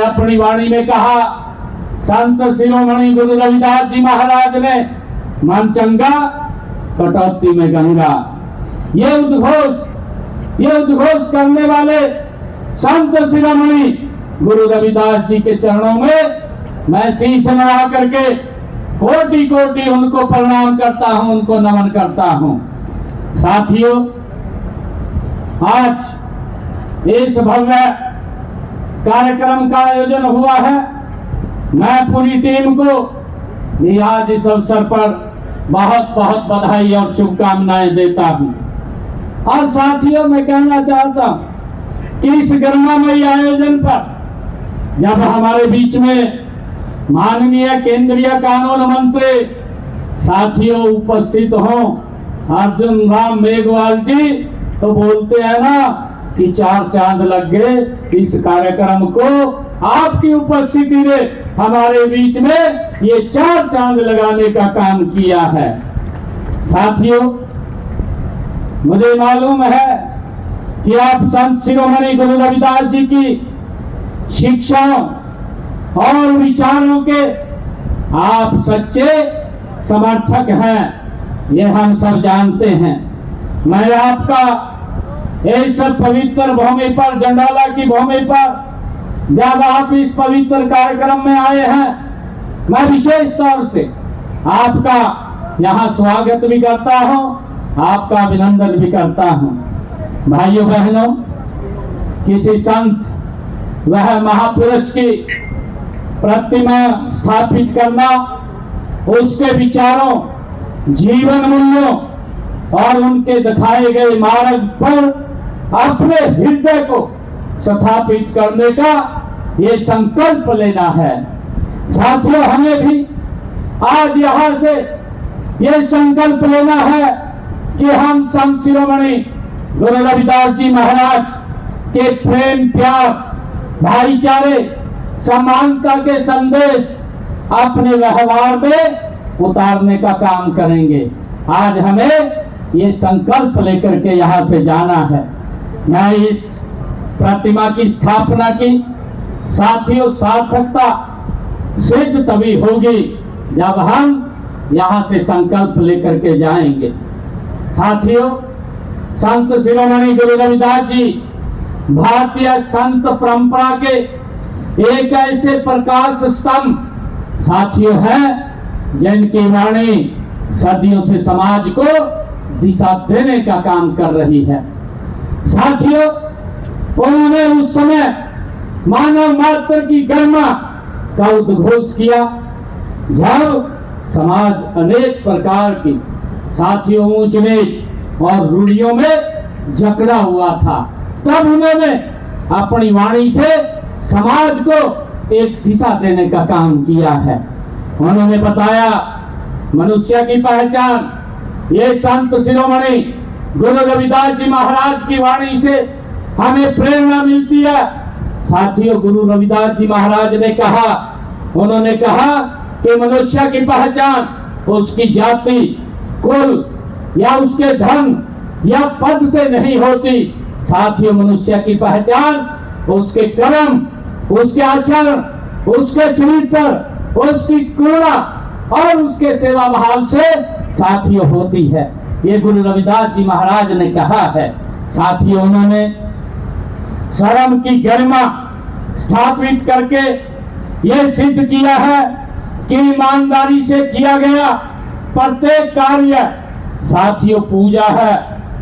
अपनी वाणी में कहा, संत शिरोमणि गुरु रविदास जी महाराज ने मन चंगा कटौती में गंगा। ये उद्घोष करने वाले संत शिरोमणि गुरु रविदास जी के चरणों में मैं शीश नवा करके कोटि कोटि उनको प्रणाम करता हूं, उनको नमन करता हूं। साथियों, आज इस भव्य कार्यक्रम का आयोजन हुआ है। मैं पूरी टीम को भी आज इस अवसर पर बहुत बहुत बधाई और शुभकामनाएं देता हूं। और साथियों, मैं कहना चाहता हूं कि इस गरिमामयी आयोजन पर जब हमारे बीच में माननीय केंद्रीय कानून मंत्री साथियों उपस्थित हों, अर्जुन राम मेघवाल जी, तो बोलते हैं ना कि 4 चांद लग गए इस कार्यक्रम को। आपकी उपस्थिति ने हमारे बीच में ये 4 चांद लगाने का काम किया है। साथियों, मुझे मालूम है कि आप संत शिरोमणि गुरु रविदास जी की शिक्षाओं और विचारों के आप सच्चे समर्थक हैं, ये हम सब जानते हैं। मैं आपका इस पवित्र भूमि पर, जंडाला की भूमि पर जब आप इस पवित्र कार्यक्रम में आए हैं, मैं विशेष तौर से आपका यहाँ स्वागत भी करता हूँ, आपका अभिनंदन भी करता हूँ। भाइयों बहनों, किसी संत वह महापुरुष की प्रतिमा स्थापित करना, उसके विचारों, जीवन मूल्यों और उनके दिखाए गए मार्ग पर अपने हृदय को स्थापित करने का ये संकल्प लेना है। साथियों, हमें भी आज यहाँ से ये संकल्प लेना है कि हम संत शिरोमणि गुरु रविदास जी महाराज के प्रेम, प्यार, भाईचारे, समानता के संदेश अपने व्यवहार में उतारने का काम करेंगे। आज हमें ये संकल्प लेकर के यहाँ से जाना है। मैं इस प्रतिमा की स्थापना की, साथियों, सार्थकता सिद्ध तभी होगी जब हम यहाँ से संकल्प लेकर के जाएंगे। साथियों, संत शिरोमणि गुरु रविदास जी भारतीय संत परंपरा के एक ऐसे प्रकाश स्तंभ साथियों हैं जिनकी वाणी सदियों से समाज को दिशा देने का काम कर रही है। साथियों, उन्होंने उस समय मानव मात्र की गरिमा का उद्घोष किया जब समाज अनेक प्रकार की साथियों ऊंच नीच और रूढ़ियों में जकड़ा हुआ था। तब उन्होंने अपनी वाणी से समाज को एक दिशा देने का काम किया है। उन्होंने बताया मनुष्य की पहचान ये संत शिरोमणि गुरु रविदास जी महाराज की वाणी से हमें प्रेरणा मिलती है। साथियों, गुरु रविदास जी महाराज ने कहा, उन्होंने कहा कि मनुष्य की पहचान उसकी जाति, कुल या उसके धन या पद से नहीं होती। साथियों, मनुष्य की पहचान उसके कर्म, उसके आचरण, उसके चरित्र, उसकी करुणा और उसके सेवा भाव से साथियों होती है। ये गुरु रविदास जी महाराज ने कहा है। साथियों, उन्होंने शर्म की गरिमा स्थापित करके ये सिद्ध किया है कि ईमानदारी से किया गया प्रत्येक कार्य साथियों पूजा है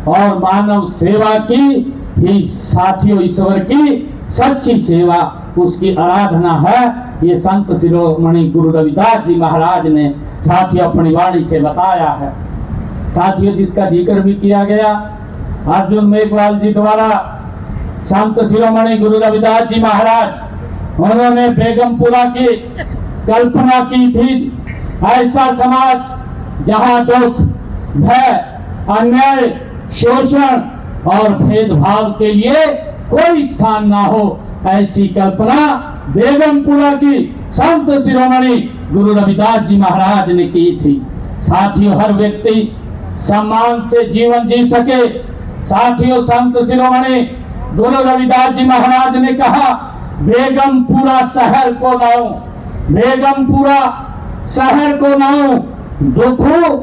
और मानव सेवा की ही साथियों ईश्वर की सच्ची सेवा, उसकी आराधना है। ये संत शिरोमणि गुरु रविदास जी महाराज ने साथियों अपनी वाणी से बताया है। साथियों, जिसका जिक्र भी किया गया अर्जुन मेघवाल जी द्वारा, संत शिरोमणि गुरु रविदास जी महाराज, उन्होंने बेगमपुरा की कल्पना की थी, ऐसा समाज जहां दुख, भय, अन्याय, शोषण और भेदभाव के लिए कोई स्थान ना हो। ऐसी कल्पना बेगमपुरा की संत शिरोमणि गुरु रविदास जी महाराज ने की थी। साथियों, हर व्यक्ति सम्मान से जीवन जी सके। साथियों, संत शिरोमणि गुरु रविदास जी महाराज ने कहा बेगमपुरा शहर को नाऊ, बेगमपुरा शहर को नाऊ, दुखू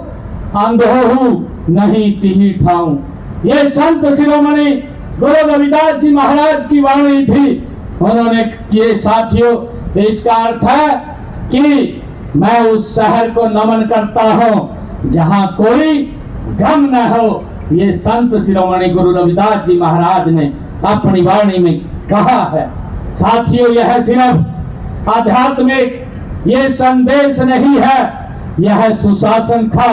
अंधोहू नहीं तिही ठाऊं। ये संत शिरोमणि गुरु रविदास जी महाराज की वाणी थी। उन्होंने किए साथियों, इसका अर्थ है कि मैं उस शहर को नमन करता हूं जहां कोई गम न हो। ये संत शिरोमणि गुरु रविदास जी महाराज ने अपनी वाणी में कहा है। साथियों, यह सिर्फ आध्यात्मिक ये संदेश नहीं है, यह सुशासन का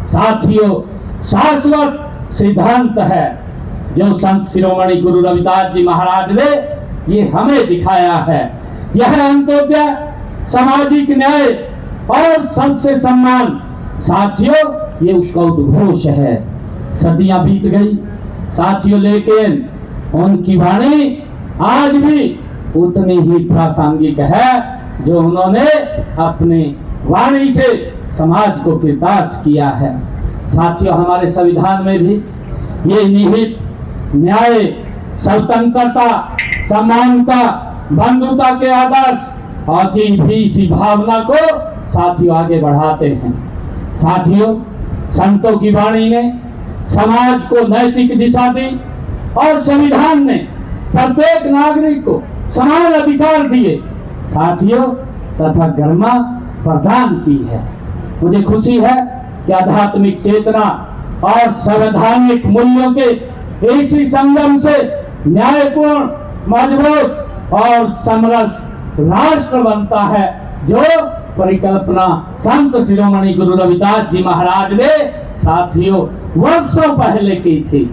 साथियों शाश्वत सिद्धांत है जो संत शिरोमणि गुरु रविदास जी महाराज ने ये हमें दिखाया है। यह अंत्योदय, सामाजिक न्याय और सबसे सम्मान साथियों, ये उसका उद्घोष है। सदियां बीत गई साथियों, लेकिन उनकी वाणी आज भी उतनी ही प्रासंगिक है जो उन्होंने अपनी वाणी से समाज को कृतार्थ किया है। साथियों, हमारे संविधान में भी ये निहित न्याय, स्वतंत्रता, समानता, बंधुता के आदर्श और भी इसी भावना को साथियों आगे बढ़ाते हैं। साथियों, संतों की वाणी ने समाज को नैतिक दिशा दी और संविधान ने प्रत्येक नागरिक को समान अधिकार दिए साथियों तथा गरिमा प्रदान की है। मुझे खुशी है कि आध्यात्मिक चेतना और संवैधानिक मूल्यों के इसी संगम से न्यायपूर्ण, मजबूत और समरस राष्ट्र बनता है, जो परिकल्पना संत शिरोमणि गुरु रविदास जी महाराज ने साथियों वर्षों पहले की थी।